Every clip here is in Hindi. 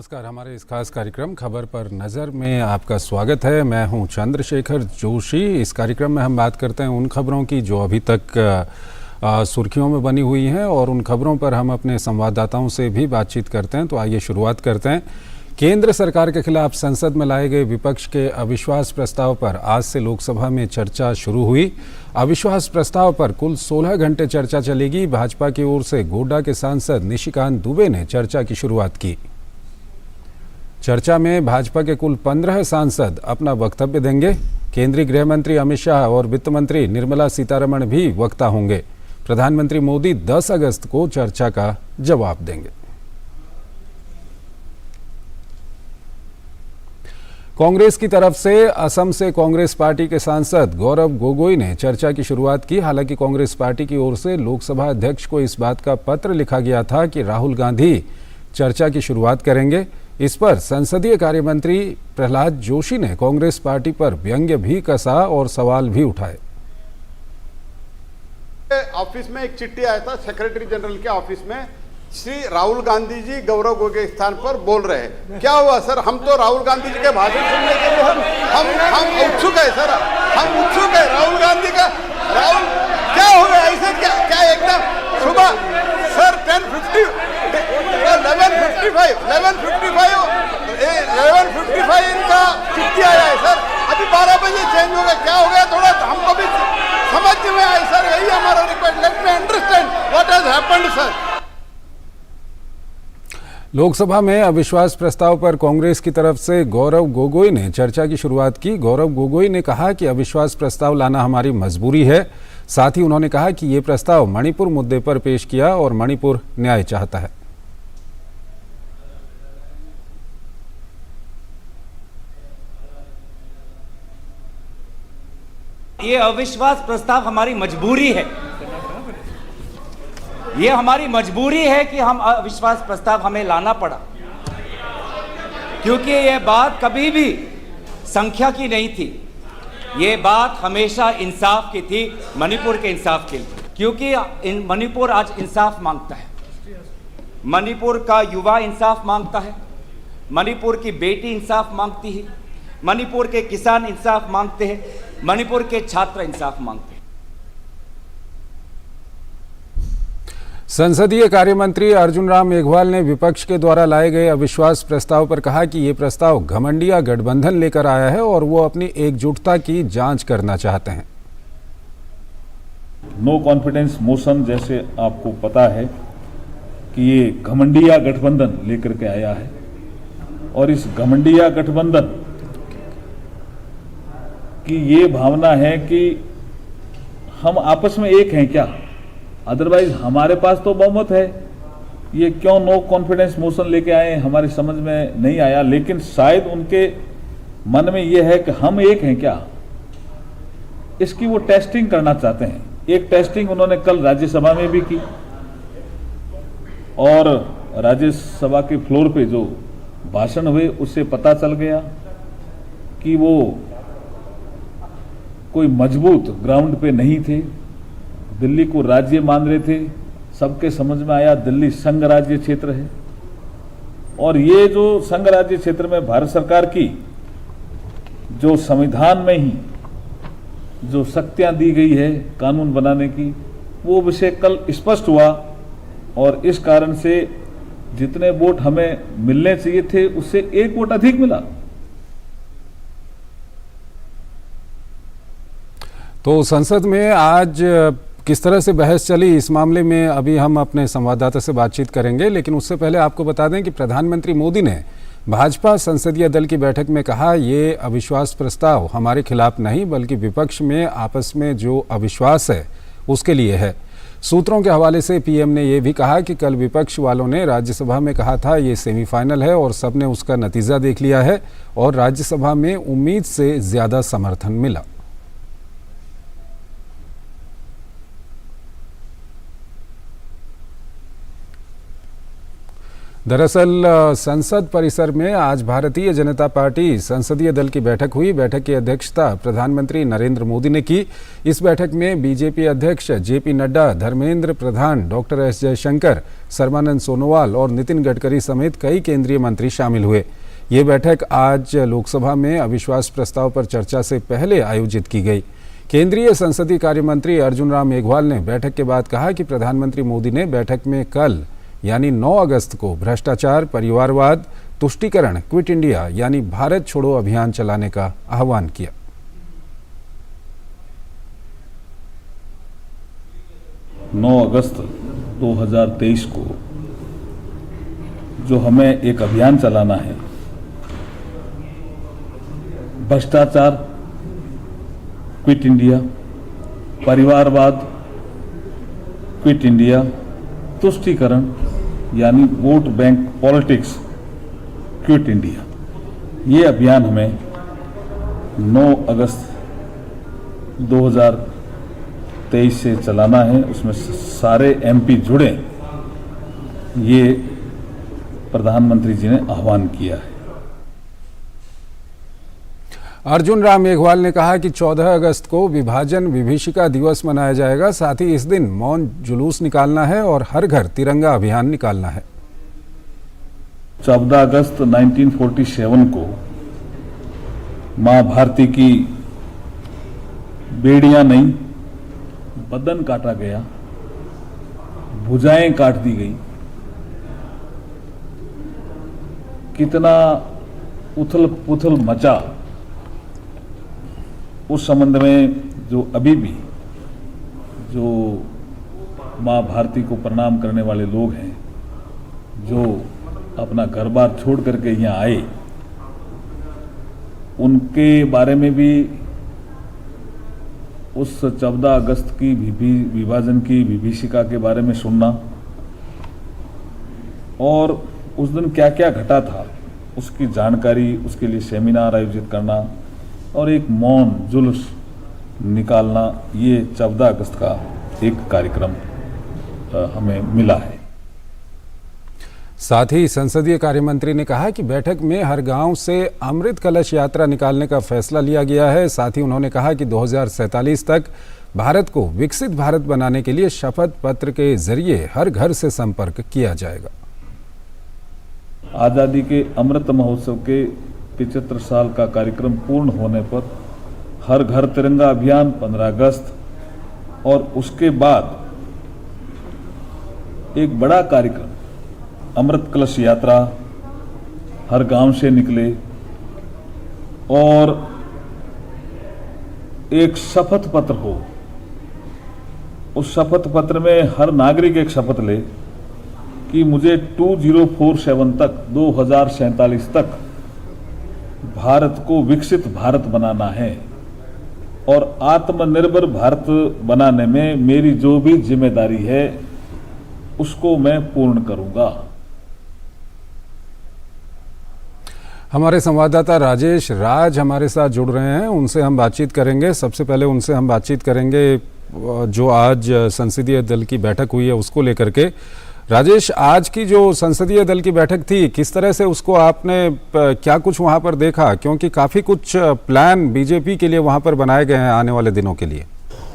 नमस्कार। हमारे इस खास कार्यक्रम खबर पर नज़र में आपका स्वागत है। मैं हूं चंद्रशेखर जोशी। इस कार्यक्रम में हम बात करते हैं उन खबरों की जो अभी तक सुर्खियों में बनी हुई हैं और उन खबरों पर हम अपने संवाददाताओं से भी बातचीत करते हैं। तो आइए शुरुआत करते हैं। केंद्र सरकार के खिलाफ संसद में लाए गए विपक्ष के अविश्वास प्रस्ताव पर आज से लोकसभा में चर्चा शुरू हुई। अविश्वास प्रस्ताव पर कुल 16 घंटे चर्चा चलेगी। भाजपा की ओर से गोड्डा के सांसद निशिकांत दुबे ने चर्चा की शुरुआत की। चर्चा में भाजपा के कुल 15 सांसद अपना वक्तव्य देंगे। केंद्रीय गृह मंत्री अमित शाह और वित्त मंत्री निर्मला सीतारमण भी वक्ता होंगे। प्रधानमंत्री मोदी 10 अगस्त को चर्चा का जवाब देंगे। कांग्रेस की तरफ से असम से कांग्रेस पार्टी के सांसद गौरव गोगोई ने चर्चा की शुरुआत की। हालांकि कांग्रेस पार्टी की ओर से लोकसभा अध्यक्ष को इस बात का पत्र लिखा गया था कि राहुल गांधी चर्चा की शुरुआत करेंगे। इस पर संसदीय कार्य मंत्री प्रहलाद जोशी ने कांग्रेस पार्टी पर व्यंग्य भी कसा और सवाल भी उठाए। ऑफिस में एक चिट्ठी आया था सेक्रेटरी जनरल के ऑफिस में, श्री राहुल गांधी जी गौरव गोगोई के स्थान पर बोल रहे हैं। क्या हुआ सर? हम तो राहुल गांधी जी के भाषण सुनने के लिए हम उत्सुक है सर, हम उत्सुक है राहुल गांधी का। राहुल क्या हो गया ऐसे? क्या एकदम सुबह सर 11:55 इनका चिट्ठी आया है सर। अभी 12 बजे चेंज हो गया। क्या हो गया? थोड़ा हमको भी समझ में आए सर, यही हमारा request. Let me understand what has happened sir. Lok Sabha में अविश्वास प्रस्ताव पर कांग्रेस की तरफ से गौरव गोगोई ने चर्चा की शुरुआत की। गौरव गोगोई ने कहा कि अविश्वास प्रस्ताव लाना हमारी मजबूरी है। साथ ही उन्होंने कहा कि ये प्रस्ताव मणिपुर मुद्दे पर पेश किया और मणिपुर न्याय चाहता है। ये अविश्वास प्रस्ताव हमारी मजबूरी है। ये हमारी मजबूरी है कि हम अविश्वास प्रस्ताव हमें लाना पड़ा, क्योंकि ये बात कभी भी संख्या की नहीं थी। ये बात हमेशा इंसाफ की थी, मणिपुर के इंसाफ के लिए। क्योंकि मणिपुर आज इंसाफ मांगता है। मणिपुर का युवा इंसाफ मांगता है, मणिपुर की बेटी इंसाफ मांगती है, मणिपुर के किसान इंसाफ मांगते हैं, मणिपुर के छात्र इंसाफ मांगते हैं। संसदीय कार्य मंत्री अर्जुन राम मेघवाल ने विपक्ष के द्वारा लाए गए अविश्वास प्रस्ताव पर कहा कि ये प्रस्ताव घमंडिया गठबंधन लेकर आया है और वो अपनी एकजुटता की जांच करना चाहते हैं। नो कॉन्फिडेंस मोशन जैसे आपको पता है कि ये घमंडिया गठबंधन लेकर के आया है और इस घमंडिया गठबंधन की ये भावना है कि हम आपस में एक हैं क्या, अदरवाइज हमारे पास तो बहुमत है। ये क्यों नो कॉन्फिडेंस मोशन लेके आए हमारी समझ में नहीं आया, लेकिन शायद उनके मन में ये है कि हम एक हैं क्या, इसकी वो टेस्टिंग करना चाहते हैं। एक टेस्टिंग उन्होंने कल राज्यसभा में भी की और राज्यसभा के फ्लोर पे जो भाषण हुए उससे पता चल गया कि वो कोई मजबूत ग्राउंड पे नहीं थे। दिल्ली को राज्य मान रहे थे। सबके समझ में आया दिल्ली संघ राज्य क्षेत्र है और ये जो संघ राज्य क्षेत्र में भारत सरकार की जो संविधान में ही जो शक्तियां दी गई है कानून बनाने की, वो विषय कल स्पष्ट हुआ और इस कारण से जितने वोट हमें मिलने चाहिए थे उससे एक वोट अधिक मिला। तो संसद में आज किस तरह से बहस चली इस मामले में अभी हम अपने संवाददाता से बातचीत करेंगे, लेकिन उससे पहले आपको बता दें कि प्रधानमंत्री मोदी ने भाजपा संसदीय दल की बैठक में कहा ये अविश्वास प्रस्ताव हमारे खिलाफ नहीं बल्कि विपक्ष में आपस में जो अविश्वास है उसके लिए है। सूत्रों के हवाले से पीएम ने यह भी कहा कि कल विपक्ष वालों ने राज्यसभा में कहा था ये सेमीफाइनल है और सबने उसका नतीजा देख लिया है और राज्यसभा में उम्मीद से ज्यादा समर्थन मिला। दरअसल संसद परिसर में आज भारतीय जनता पार्टी संसदीय दल की बैठक हुई। बैठक की अध्यक्षता प्रधानमंत्री नरेंद्र मोदी ने की। इस बैठक में बीजेपी अध्यक्ष JP Nadda, Dharmendra Pradhan, doctor S Jaishankar, Sarbananda Sonowal और नितिन गडकरी समेत कई केंद्रीय मंत्री शामिल हुए। ये बैठक आज लोकसभा में अविश्वास प्रस्ताव पर चर्चा से पहले आयोजित की गई। केंद्रीय संसदीय कार्य मंत्री अर्जुन राम मेघवाल ने बैठक के बाद कहा कि प्रधानमंत्री मोदी ने बैठक में कल यानी 9 अगस्त को भ्रष्टाचार, परिवारवाद, तुष्टीकरण, क्विट इंडिया यानी भारत छोड़ो अभियान चलाने का आह्वान किया। नौ अगस्त 2023 को जो हमें एक अभियान चलाना है, भ्रष्टाचार, क्विट इंडिया, परिवारवाद, क्विट इंडिया, तुष्टीकरण यानी vote bank politics, quit India, ये अभियान हमें 9 अगस्त 2023 से चलाना है। उसमें सारे एमपी जुड़े, ये प्रधानमंत्री जी ने आह्वान किया है। अर्जुन राम मेघवाल ने कहा कि 14 अगस्त को विभाजन विभीषिका दिवस मनाया जाएगा। साथ ही इस दिन मौन जुलूस निकालना है और हर घर तिरंगा अभियान निकालना है। 14 अगस्त 1947 को मां भारती की बेड़ियां नहीं, बदन काटा गया, भुजाएं काट दी गई। कितना उथल पुथल मचा। उस संबंध में जो अभी भी जो मां भारती को प्रणाम करने वाले लोग हैं, जो अपना घर बार छोड़ करके यहाँ आए, उनके बारे में भी उस 14 अगस्त की विभाजन की विभीषिका के बारे में सुनना और उस दिन क्या क्या घटा था उसकी जानकारी, उसके लिए सेमिनार आयोजित करना और एक मौन जुलूस निकालना, ये 14 अगस्त का एक कार्यक्रम हमें मिला है। साथ ही संसदीय कार्य मंत्री ने कहा कि बैठक में हर गांव से अमृत कलश यात्रा निकालने का फैसला लिया गया है। साथ ही उन्होंने कहा कि 2047 तक भारत को विकसित भारत बनाने के लिए शपथ पत्र के जरिए हर घर से संपर्क किया जाएगा। आज़ादी के अमृत महोत्सव के 75 साल का कार्यक्रम पूर्ण होने पर हर घर तिरंगा अभियान 15 अगस्त और उसके बाद एक बड़ा कार्यक्रम अमृत कलश यात्रा हर गांव से निकले और एक शपथ पत्र हो। उस शपथ पत्र में हर नागरिक एक शपथ ले कि मुझे 2047 तक 2047 तक भारत को विकसित भारत बनाना है और आत्मनिर्भर भारत बनाने में मेरी जो भी जिम्मेदारी है उसको मैं पूर्ण करूंगा। हमारे संवाददाता राजेश राज हमारे साथ जुड़ रहे हैं, उनसे हम बातचीत करेंगे। सबसे पहले उनसे हम बातचीत करेंगे जो आज संसदीय दल की बैठक हुई है उसको लेकर के। राजेश, आज की जो संसदीय दल की बैठक थी, किस तरह से उसको आपने क्या कुछ वहां पर देखा, क्योंकि काफी कुछ प्लान बीजेपी के लिए वहां पर बनाए गए हैं आने वाले दिनों के लिए?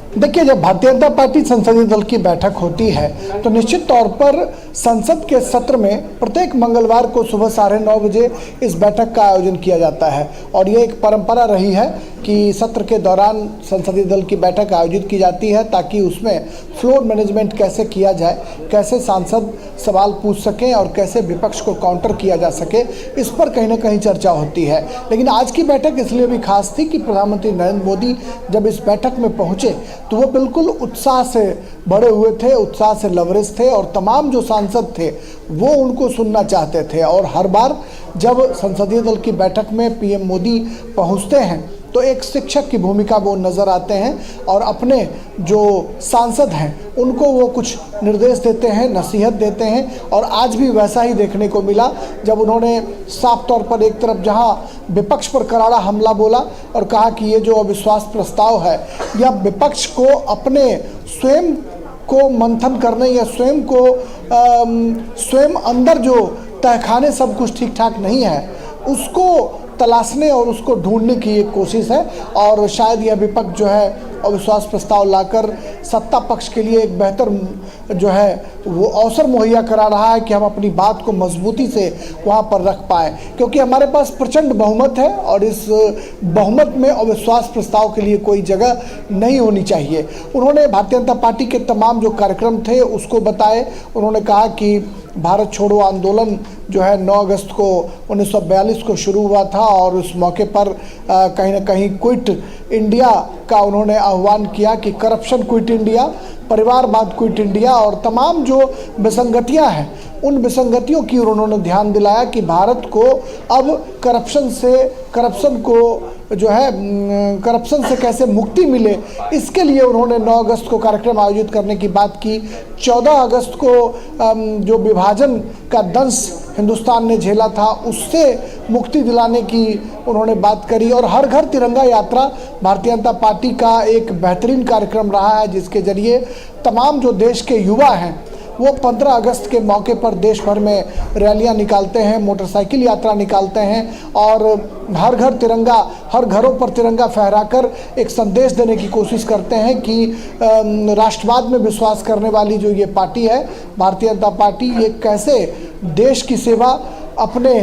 देखिए, जब भारतीय जनता पार्टी संसदीय दल की बैठक होती है तो निश्चित तौर पर संसद के सत्र में प्रत्येक मंगलवार को सुबह 9:30 बजे इस बैठक का आयोजन किया जाता है और ये एक परंपरा रही है कि सत्र के दौरान संसदीय दल की बैठक आयोजित की जाती है ताकि उसमें फ्लोर मैनेजमेंट कैसे किया जाए, कैसे सांसद सवाल पूछ सकें और कैसे विपक्ष को काउंटर किया जा सके, इस पर कहीं ना कहीं चर्चा होती है। लेकिन आज की बैठक इसलिए भी खास थी कि प्रधानमंत्री नरेंद्र मोदी जब इस बैठक में पहुंचे तो वो बिल्कुल उत्साह से भरे हुए थे, उत्साह से लबरेज थे और तमाम जो सांसद थे वो उनको सुनना चाहते थे। और हर बार जब संसदीय दल की बैठक में पीएम मोदी पहुंचते हैं तो एक शिक्षक की भूमिका वो नज़र आते हैं और अपने जो सांसद हैं उनको वो कुछ निर्देश देते हैं, नसीहत देते हैं। और आज भी वैसा ही देखने को मिला जब उन्होंने साफ तौर पर एक तरफ जहां विपक्ष पर करारा हमला बोला और कहा कि ये जो अविश्वास प्रस्ताव है यह विपक्ष को अपने स्वयं को मंथन करने या स्वयं अंदर जो तहखाने सब कुछ ठीक ठाक नहीं है, उसको तलाशने और उसको ढूंढने की एक कोशिश है। और शायद यह विपक्ष जो है अविश्वास प्रस्ताव लाकर सत्ता पक्ष के लिए एक बेहतर जो है वो अवसर मुहैया करा रहा है कि हम अपनी बात को मजबूती से वहाँ पर रख पाएँ, क्योंकि हमारे पास प्रचंड बहुमत है और इस बहुमत में अविश्वास प्रस्ताव के लिए कोई जगह नहीं होनी चाहिए। उन्होंने भारतीय जनता पार्टी के तमाम जो कार्यक्रम थे उसको बताए। उन्होंने कहा कि भारत छोड़ो आंदोलन जो है 9 अगस्त को 1942 को शुरू हुआ था और उस मौके पर कहीं ना कहीं क्विट इंडिया का उन्होंने आह्वान किया कि करप्शन क्विट इंडिया, परिवारवाद क्विट इंडिया और तमाम जो विसंगतियां हैं उन विसंगतियों की उन्होंने ध्यान दिलाया कि भारत को अब करप्शन से कैसे मुक्ति मिले, इसके लिए उन्होंने 9 अगस्त को कार्यक्रम आयोजित करने की बात की। 14 अगस्त को जो विभाजन का दंश हिंदुस्तान ने झेला था उससे मुक्ति दिलाने की उन्होंने बात करी। और हर घर तिरंगा यात्रा भारतीय जनता पार्टी का एक बेहतरीन कार्यक्रम रहा है, जिसके जरिए तमाम जो देश के युवा हैं वो 15 अगस्त के मौके पर देश भर में रैलियां निकालते हैं, मोटरसाइकिल यात्रा निकालते हैं और हर घर तिरंगा, हर घरों पर तिरंगा फहराकर एक संदेश देने की कोशिश करते हैं कि राष्ट्रवाद में विश्वास करने वाली जो ये पार्टी है भारतीय जनता पार्टी, ये कैसे देश की सेवा, अपने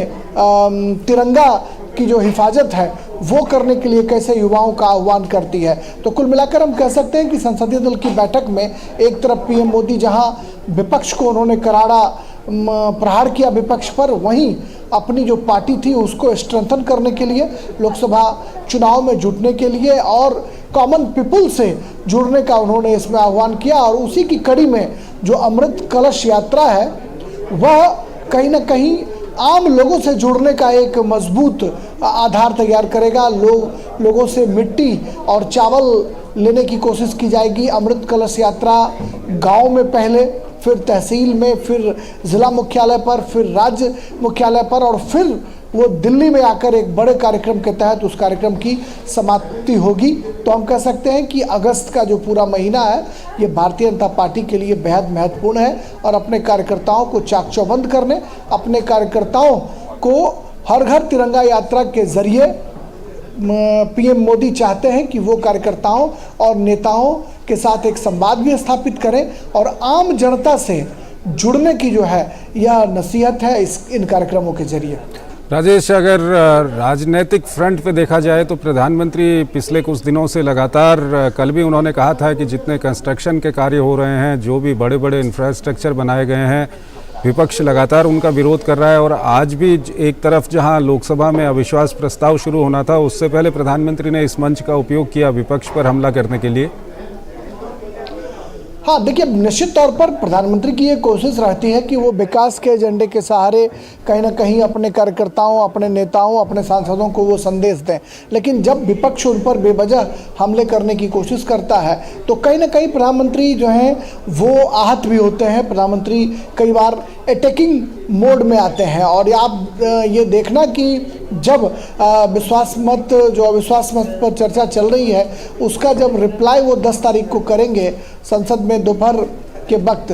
तिरंगा की जो हिफाजत है वो करने के लिए कैसे युवाओं का आह्वान करती है। तो कुल मिलाकर हम कह सकते हैं कि संसदीय दल की बैठक में एक तरफ पीएम मोदी जहां विपक्ष को उन्होंने करारा प्रहार किया विपक्ष पर, वहीं अपनी जो पार्टी थी उसको स्ट्रेंथन करने के लिए, लोकसभा चुनाव में जुटने के लिए और कॉमन पीपुल से जुड़ने का उन्होंने इसमें आह्वान किया। और उसी की कड़ी में जो अमृत कलश यात्रा है वह कहीं ना कहीं आम लोगों से जुड़ने का एक मजबूत आधार तैयार करेगा। लोगों से मिट्टी और चावल लेने की कोशिश की जाएगी। अमृत कलश यात्रा गांव में पहले, फिर तहसील में, फिर ज़िला मुख्यालय पर, फिर राज्य मुख्यालय पर और फिर वो दिल्ली में आकर एक बड़े कार्यक्रम के तहत उस कार्यक्रम की समाप्ति होगी। तो हम कह सकते हैं कि अगस्त का जो पूरा महीना है ये भारतीय जनता पार्टी के लिए बेहद महत्वपूर्ण है और अपने कार्यकर्ताओं को चाक चौबंद करने, अपने कार्यकर्ताओं को हर घर तिरंगा यात्रा के जरिए पीएम मोदी चाहते हैं कि वो कार्यकर्ताओं और नेताओं के साथ एक संवाद भी स्थापित करें और आम जनता से जुड़ने की जो है यह नसीहत है इन कार्यक्रमों के जरिए। राजेश, अगर राजनीतिक फ्रंट पे देखा जाए तो प्रधानमंत्री पिछले कुछ दिनों से लगातार, कल भी उन्होंने कहा था कि जितने कंस्ट्रक्शन के कार्य हो रहे हैं, जो भी बड़े बड़े इंफ्रास्ट्रक्चर बनाए गए हैं, विपक्ष लगातार उनका विरोध कर रहा है। और आज भी एक तरफ जहां लोकसभा में अविश्वास प्रस्ताव शुरू होना था, उससे पहले प्रधानमंत्री ने इस मंच का उपयोग किया विपक्ष पर हमला करने के लिए। हाँ, देखिए, निश्चित तौर पर प्रधानमंत्री की ये कोशिश रहती है कि वो विकास के एजेंडे के सहारे कहीं ना कहीं अपने कार्यकर्ताओं, अपने नेताओं, अपने सांसदों को वो संदेश दें। लेकिन जब विपक्ष उन पर बेवजह हमले करने की कोशिश करता है तो कहीं ना कहीं प्रधानमंत्री जो हैं वो आहत भी होते हैं। प्रधानमंत्री कई बार अटैकिंग मोड में आते हैं और आप ये देखना कि जब अविश्वास मत पर चर्चा चल रही है उसका जब रिप्लाई वो 10 तारीख को करेंगे संसद में दोपहर के वक्त,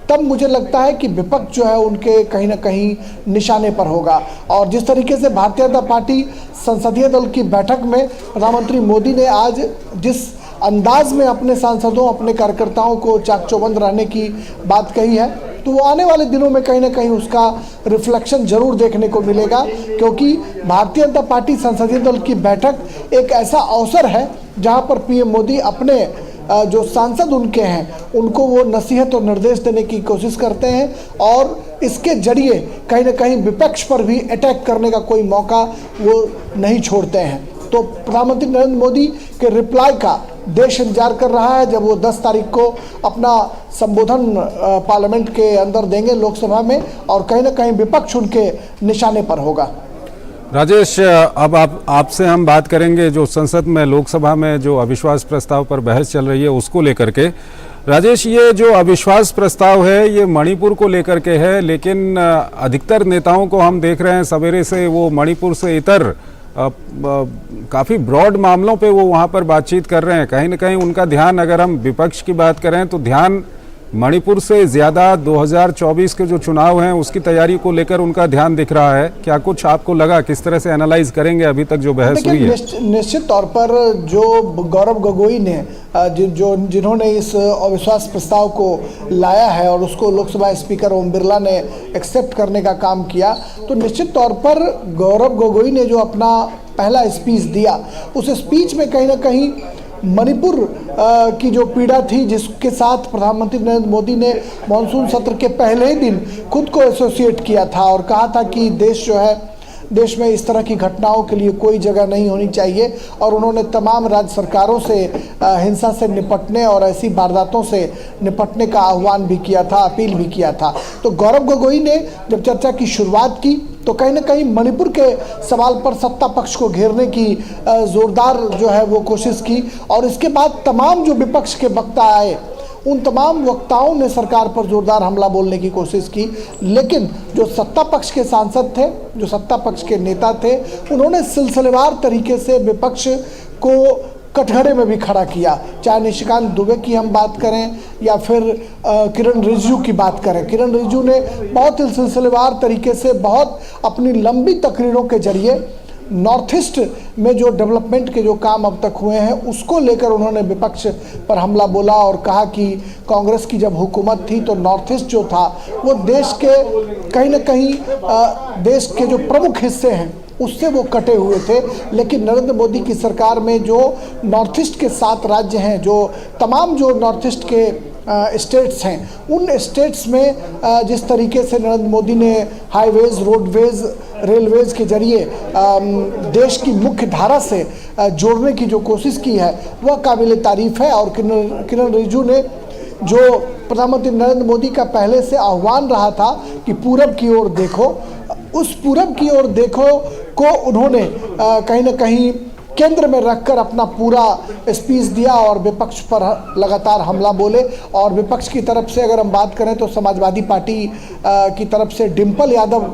तब मुझे लगता है कि विपक्ष जो है उनके कहीं ना कहीं निशाने पर होगा। और जिस तरीके से भारतीय जनता पार्टी संसदीय दल की बैठक में प्रधानमंत्री मोदी ने आज जिस अंदाज में अपने सांसदों, अपने कार्यकर्ताओं को चाक चौबंद रहने की बात कही है, तो वो आने वाले दिनों में कहीं ना कहीं उसका रिफ्लेक्शन जरूर देखने को मिलेगा, क्योंकि भारतीय जनता पार्टी संसदीय दल की बैठक एक ऐसा अवसर है जहां पर पीएम मोदी अपने जो सांसद उनके हैं उनको वो नसीहत और निर्देश देने की कोशिश करते हैं और इसके जरिए कहीं ना कहीं विपक्ष पर भी अटैक करने का कोई मौका वो नहीं छोड़ते हैं। तो प्रधानमंत्री नरेंद्र मोदी के रिप्लाई का देश इंतजार कर रहा है जब वो 10 तारीख को अपना संबोधन पार्लियामेंट के अंदर देंगे, लोकसभा में, और कहीं ना कहीं विपक्ष उनके निशाने पर होगा। राजेश, अब आपसे हम बात करेंगे जो संसद में, लोकसभा में जो अविश्वास प्रस्ताव पर बहस चल रही है उसको लेकर के। राजेश, ये जो अविश्वास प्रस्ताव है ये मणिपुर को लेकर के है, लेकिन अधिकतर नेताओं को हम देख रहे हैं सवेरे से वो मणिपुर से इतर काफ़ी ब्रॉड मामलों पे वो वहाँ पर बातचीत कर रहे हैं। कहीं ना कहीं उनका ध्यान, अगर हम विपक्ष की बात करें तो ध्यान मणिपुर से ज्यादा 2024 के जो चुनाव हैं उसकी तैयारी को लेकर उनका ध्यान दिख रहा है। क्या कुछ आपको लगा, किस तरह से एनालाइज करेंगे अभी तक जो बहस हुई है? निश्चित तौर पर जो गौरव गोगोई ने जिन्होंने इस अविश्वास प्रस्ताव को लाया है और उसको लोकसभा स्पीकर ओम बिरला ने एक्सेप्ट करने का काम किया, तो निश्चित तौर पर गौरव गोगोई ने जो अपना पहला स्पीच दिया, उस स्पीच में कहीं ना कहीं मणिपुर की जो पीड़ा थी, जिसके साथ प्रधानमंत्री नरेंद्र मोदी ने मानसून सत्र के पहले ही दिन खुद को एसोसिएट किया था और कहा था कि देश में इस तरह की घटनाओं के लिए कोई जगह नहीं होनी चाहिए, और उन्होंने तमाम राज्य सरकारों से हिंसा से निपटने और ऐसी वारदातों से निपटने का आह्वान भी किया था, अपील भी किया था। तो गौरव गोगोई ने जब चर्चा की शुरुआत की तो कहीं ना कहीं मणिपुर के सवाल पर सत्ता पक्ष को घेरने की जोरदार जो है वो कोशिश की, और इसके बाद तमाम जो विपक्ष के वक्ता आए उन तमाम वक्ताओं ने सरकार पर जोरदार हमला बोलने की कोशिश की, लेकिन जो सत्ता पक्ष के सांसद थे, जो सत्ता पक्ष के नेता थे, उन्होंने सिलसिलेवार तरीके से विपक्ष को कटघरे में भी खड़ा किया। चाहे निशिकांत दुबे की हम बात करें या फिर किरण रिजिजू की बात करें, किरण रिजिजू ने बहुत ही सिलसिलेवार तरीके से बहुत अपनी लंबी तकरीरों के जरिए नॉर्थ ईस्ट में जो डेवलपमेंट के जो काम अब तक हुए हैं उसको लेकर उन्होंने विपक्ष पर हमला बोला और कहा कि कांग्रेस की जब हुकूमत थी तो नॉर्थ ईस्ट जो था वो देश के कहीं ना कहीं देश के जो प्रमुख हिस्से हैं उससे वो कटे हुए थे, लेकिन नरेंद्र मोदी की सरकार में जो नॉर्थ ईस्ट के 7 राज्य हैं, जो तमाम जो नॉर्थ ईस्ट के स्टेट्स हैं, उन स्टेट्स में जिस तरीके से नरेंद्र मोदी ने हाईवेज, रोडवेज, रेलवेज के जरिए देश की मुख्य धारा से जोड़ने की जो कोशिश की है वह काबिल तारीफ़ है। और किरण रिजिजू ने जो प्रधानमंत्री नरेंद्र मोदी का पहले से आह्वान रहा था कि पूरब की ओर देखो, उस पूरब की ओर देखो को उन्होंने कहीं ना कहीं केंद्र में रखकर अपना पूरा स्पीच दिया और विपक्ष पर लगातार हमला बोले। और विपक्ष की तरफ से अगर हम बात करें तो समाजवादी पार्टी की तरफ से डिम्पल यादव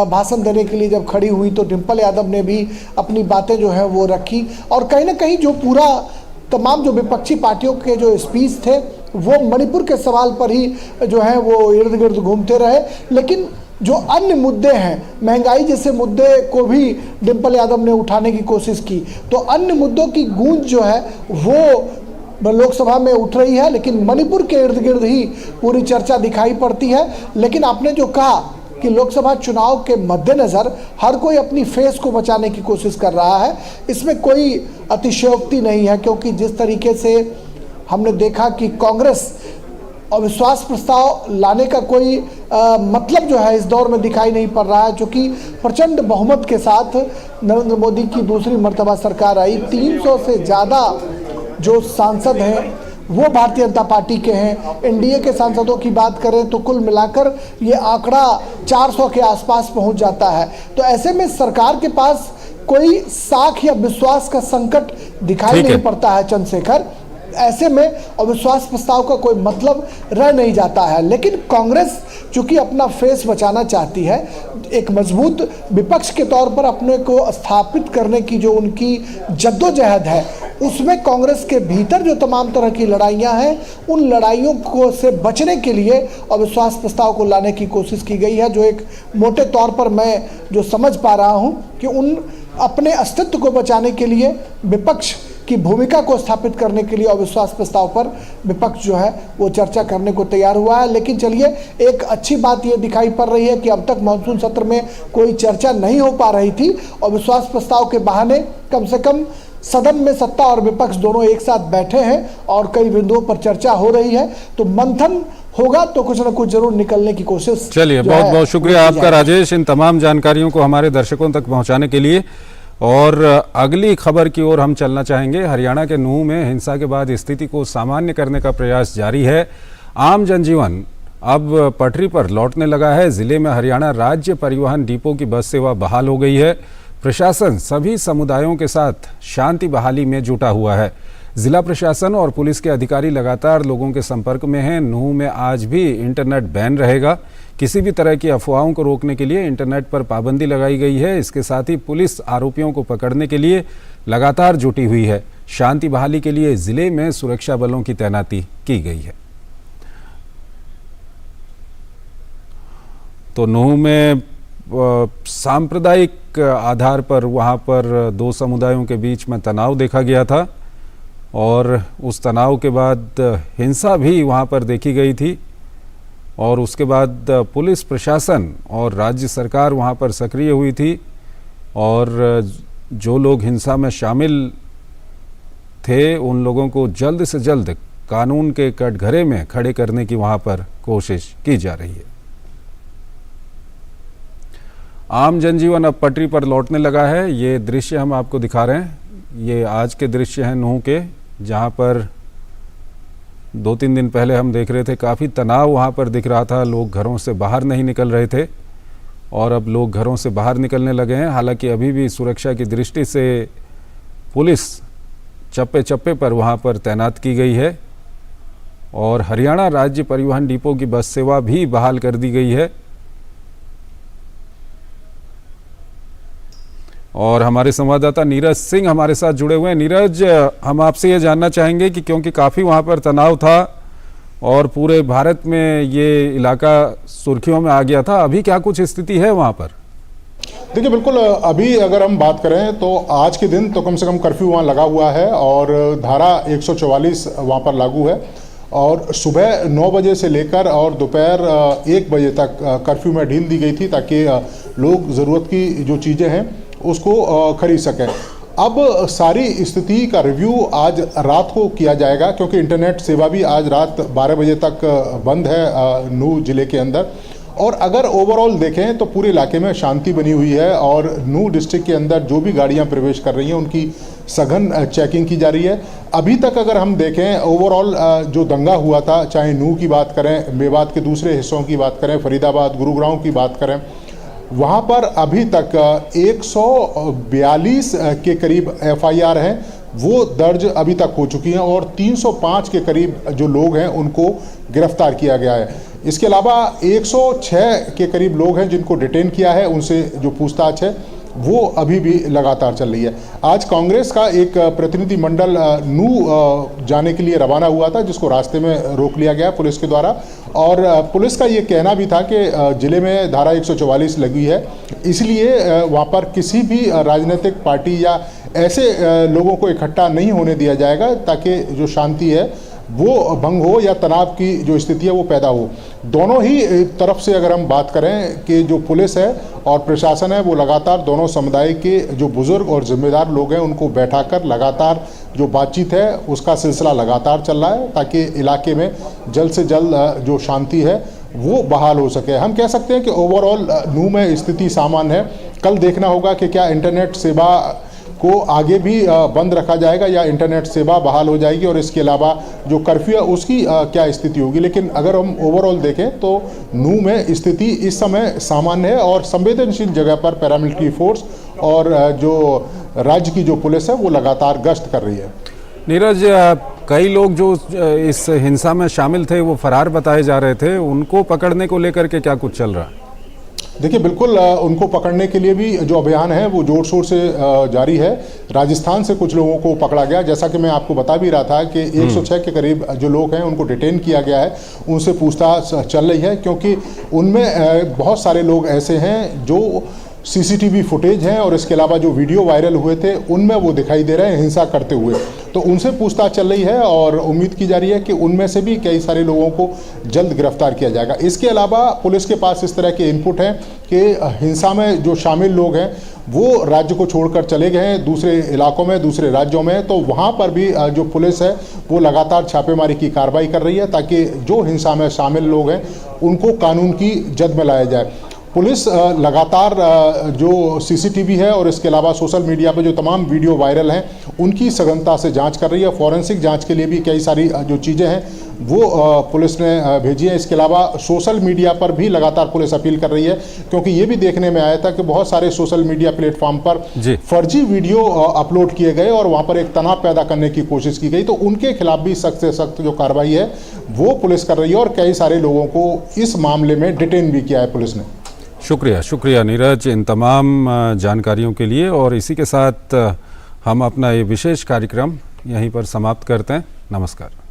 भाषण देने के लिए जब खड़ी हुई तो डिम्पल यादव ने भी अपनी बातें जो है वो रखी, और कहीं ना कहीं जो पूरा तमाम जो विपक्षी पार्टियों के जो स्पीच थे वो मणिपुर के सवाल पर ही जो है वो इर्द गिर्द घूमते रहे। लेकिन जो अन्य मुद्दे हैं, महंगाई जैसे मुद्दे को भी डिम्पल यादव ने उठाने की कोशिश की, तो अन्य मुद्दों की गूंज जो है वो लोकसभा में उठ रही है, लेकिन मणिपुर के इर्द गिर्द ही पूरी चर्चा दिखाई पड़ती है। लेकिन आपने जो कहा कि लोकसभा चुनाव के मद्देनज़र हर कोई अपनी फेस को बचाने की कोशिश कर रहा है, इसमें कोई अतिशयोक्ति नहीं है, क्योंकि जिस तरीके से हमने देखा कि कांग्रेस अविश्वास प्रस्ताव लाने का कोई मतलब जो है इस दौर में दिखाई नहीं पड़ रहा है, क्योंकि प्रचंड बहुमत के साथ नरेंद्र मोदी की दूसरी मर्तबा सरकार आई। 300 से ज़्यादा जो सांसद हैं वो भारतीय जनता पार्टी के हैं। एनडीए के सांसदों की बात करें तो कुल मिलाकर ये आंकड़ा 400 के आसपास पहुंच जाता है। तो ऐसे में सरकार के पास कोई साख या विश्वास का संकट दिखाई नहीं पड़ता है चंद्रशेखर। ऐसे में अविश्वास प्रस्ताव का कोई मतलब रह नहीं जाता है। लेकिन कांग्रेस चूंकि अपना फेस बचाना चाहती है, एक मजबूत विपक्ष के तौर पर अपने को स्थापित करने की जो उनकी जद्दोजहद है, उसमें कांग्रेस के भीतर जो तमाम तरह की लड़ाइयां हैं, उन लड़ाइयों को से बचने के लिए अविश्वास प्रस्ताव को लाने की कोशिश की गई है, जो एक मोटे तौर पर मैं जो समझ पा रहा हूं कि उन अपने अस्तित्व को बचाने के लिए विपक्ष की भूमिका को स्थापित करने के लिए अविश्वास प्रस्ताव पर विपक्ष जो है वो चर्चा करने को तैयार हुआ है। लेकिन चलिए, एक अच्छी बात ये दिखाई पड़ रही है कि अब तक मानसून सत्र में कोई चर्चा नहीं हो पा रही थी। अविश्वास प्रस्ताव के बहाने कम से कम सदन में सत्ता और विपक्ष दोनों एक साथ बैठे हैं और कई बिंदुओं पर चर्चा हो रही है, तो मंथन होगा तो कुछ न कुछ जरूर निकलने की कोशिश। चलिए, बहुत बहुत शुक्रिया आपका राजेश, इन तमाम जानकारियों को हमारे दर्शकों तक पहुंचाने के लिए। और अगली खबर की ओर हम चलना चाहेंगे। हरियाणा के नूंह में हिंसा के बाद स्थिति को सामान्य करने का प्रयास जारी है। आम जनजीवन अब पटरी पर लौटने लगा है। जिले में हरियाणा राज्य परिवहन डिपो की बस सेवा बहाल हो गई है। प्रशासन सभी समुदायों के साथ शांति बहाली में जुटा हुआ है। जिला प्रशासन और पुलिस के अधिकारी लगातार लोगों के संपर्क में हैं। नूंह में आज भी इंटरनेट बैन रहेगा। किसी भी तरह की अफवाहों को रोकने के लिए इंटरनेट पर पाबंदी लगाई गई है। इसके साथ ही पुलिस आरोपियों को पकड़ने के लिए लगातार जुटी हुई है। शांति बहाली के लिए जिले में सुरक्षा बलों की तैनाती की गई है। तो नूह में सांप्रदायिक आधार पर वहाँ पर दो समुदायों के बीच में तनाव देखा गया था और उस तनाव के बाद हिंसा भी वहाँ पर देखी गई थी और उसके बाद पुलिस प्रशासन और राज्य सरकार वहाँ पर सक्रिय हुई थी और जो लोग हिंसा में शामिल थे उन लोगों को जल्द से जल्द कानून के कटघरे में खड़े करने की वहाँ पर कोशिश की जा रही है। आम जनजीवन अब पटरी पर लौटने लगा है। ये दृश्य हम आपको दिखा रहे हैं। ये आज के दृश्य हैं नूह के, जहाँ पर 2-3 दिन पहले हम देख रहे थे काफ़ी तनाव वहाँ पर दिख रहा था। लोग घरों से बाहर नहीं निकल रहे थे और अब लोग घरों से बाहर निकलने लगे हैं। हालांकि अभी भी सुरक्षा की दृष्टि से पुलिस चप्पे चप्पे पर वहाँ पर तैनात की गई है और हरियाणा राज्य परिवहन डिपो की बस सेवा भी बहाल कर दी गई है। और हमारे संवाददाता नीरज सिंह हमारे साथ जुड़े हुए हैं। नीरज, हम आपसे ये जानना चाहेंगे कि क्योंकि काफ़ी वहाँ पर तनाव था और पूरे भारत में ये इलाका सुर्खियों में आ गया था, अभी क्या कुछ स्थिति है वहाँ पर? देखिए, बिल्कुल अभी अगर हम बात करें तो आज के दिन तो कम से कम कर्फ्यू वहाँ लगा हुआ है और धारा 144 वहाँ पर लागू है और सुबह 9 बजे से लेकर और दोपहर 1 बजे तक कर्फ्यू में ढील दी गई थी ताकि लोग ज़रूरत की जो चीज़ें हैं उसको खरीद सकें। अब सारी स्थिति का रिव्यू आज रात को किया जाएगा क्योंकि इंटरनेट सेवा भी आज रात 12 बजे तक बंद है नूह जिले के अंदर। और अगर ओवरऑल देखें तो पूरे इलाके में शांति बनी हुई है और नूह डिस्ट्रिक्ट के अंदर जो भी गाड़ियां प्रवेश कर रही हैं उनकी सघन चेकिंग की जा रही है। अभी तक अगर हम देखें ओवरऑल जो दंगा हुआ था, चाहे नूह की बात करें, मेवात के दूसरे हिस्सों की बात करें, फरीदाबाद, गुरुग्राम की बात करें, वहाँ पर अभी तक 142 के करीब FIR हैं वो दर्ज अभी तक हो चुकी हैं और 305 के करीब जो लोग हैं उनको गिरफ्तार किया गया है। इसके अलावा 106 के करीब लोग हैं जिनको डिटेन किया है, उनसे जो पूछताछ है वो अभी भी लगातार चल रही है। आज कांग्रेस का एक प्रतिनिधि मंडल नूह जाने के लिए रवाना हुआ था जिसको रास्ते में रोक लिया गया पुलिस के द्वारा और पुलिस का ये कहना भी था कि ज़िले में धारा 144 लगी है, इसलिए वहाँ पर किसी भी राजनीतिक पार्टी या ऐसे लोगों को इकट्ठा नहीं होने दिया जाएगा ताकि जो शांति है वो भंग हो या तनाव की जो स्थिति है वो पैदा हो। दोनों ही तरफ से अगर हम बात करें कि जो पुलिस है और प्रशासन है वो लगातार दोनों समुदाय के जो बुजुर्ग और जिम्मेदार लोग हैं उनको बैठाकर लगातार जो बातचीत है उसका सिलसिला लगातार चल रहा है ताकि इलाके में जल्द से जल्द जो शांति है वो बहाल हो सके। हम कह सकते हैं कि ओवरऑल नूह में स्थिति सामान्य है। कल देखना होगा कि क्या इंटरनेट सेवा को आगे भी बंद रखा जाएगा या इंटरनेट सेवा बहाल हो जाएगी और इसके अलावा जो कर्फ्यू है उसकी क्या स्थिति होगी। लेकिन अगर हम ओवरऑल देखें तो नूह में स्थिति इस समय सामान्य है और संवेदनशील जगह पर पैरामिलिट्री फोर्स और जो राज्य की जो पुलिस है वो लगातार गश्त कर रही है। नीरज, कई लोग जो इस हिंसा में शामिल थे वो फरार बताए जा रहे थे, उनको पकड़ने को लेकर के क्या कुछ चल रहा है? देखिए, बिल्कुल उनको पकड़ने के लिए भी जो अभियान है वो जोर शोर से जारी है। राजस्थान से कुछ लोगों को पकड़ा गया, जैसा कि मैं आपको बता भी रहा था कि 106 के करीब जो लोग हैं उनको डिटेन किया गया है, उनसे पूछताछ चल रही है क्योंकि उनमें बहुत सारे लोग ऐसे हैं जो CCTV फुटेज हैं और इसके अलावा जो वीडियो वायरल हुए थे उनमें वो दिखाई दे रहे हैं हिंसा करते हुए, तो उनसे पूछताछ चल रही है और उम्मीद की जा रही है कि उनमें से भी कई सारे लोगों को जल्द गिरफ्तार किया जाएगा। इसके अलावा पुलिस के पास इस तरह के इनपुट हैं कि हिंसा में जो शामिल लोग हैं वो राज्य को छोड़कर चले गए हैं दूसरे इलाकों में, दूसरे राज्यों में, तो वहाँ पर भी जो पुलिस है वो लगातार छापेमारी की कार्रवाई कर रही है ताकि जो हिंसा में शामिल लोग हैं उनको कानून की जद में लाया जाए। पुलिस लगातार जो CCTV है और इसके अलावा सोशल मीडिया पर जो तमाम वीडियो वायरल हैं उनकी सघनता से जांच कर रही है। फॉरेंसिक जांच के लिए भी कई सारी जो चीज़ें हैं वो पुलिस ने भेजी है। इसके अलावा सोशल मीडिया पर भी लगातार पुलिस अपील कर रही है क्योंकि ये भी देखने में आया था कि बहुत सारे सोशल मीडिया प्लेटफॉर्म पर फर्जी वीडियो अपलोड किए गए और वहाँ पर एक तनाव पैदा करने की कोशिश की गई, तो उनके खिलाफ भी सख्त से सख्त जो कार्रवाई है वो पुलिस कर रही है और कई सारे लोगों को इस मामले में डिटेन भी किया है पुलिस ने। शुक्रिया नीरज इन तमाम जानकारियों के लिए। और इसी के साथ हम अपना ये विशेष कार्यक्रम यहीं पर समाप्त करते हैं। नमस्कार।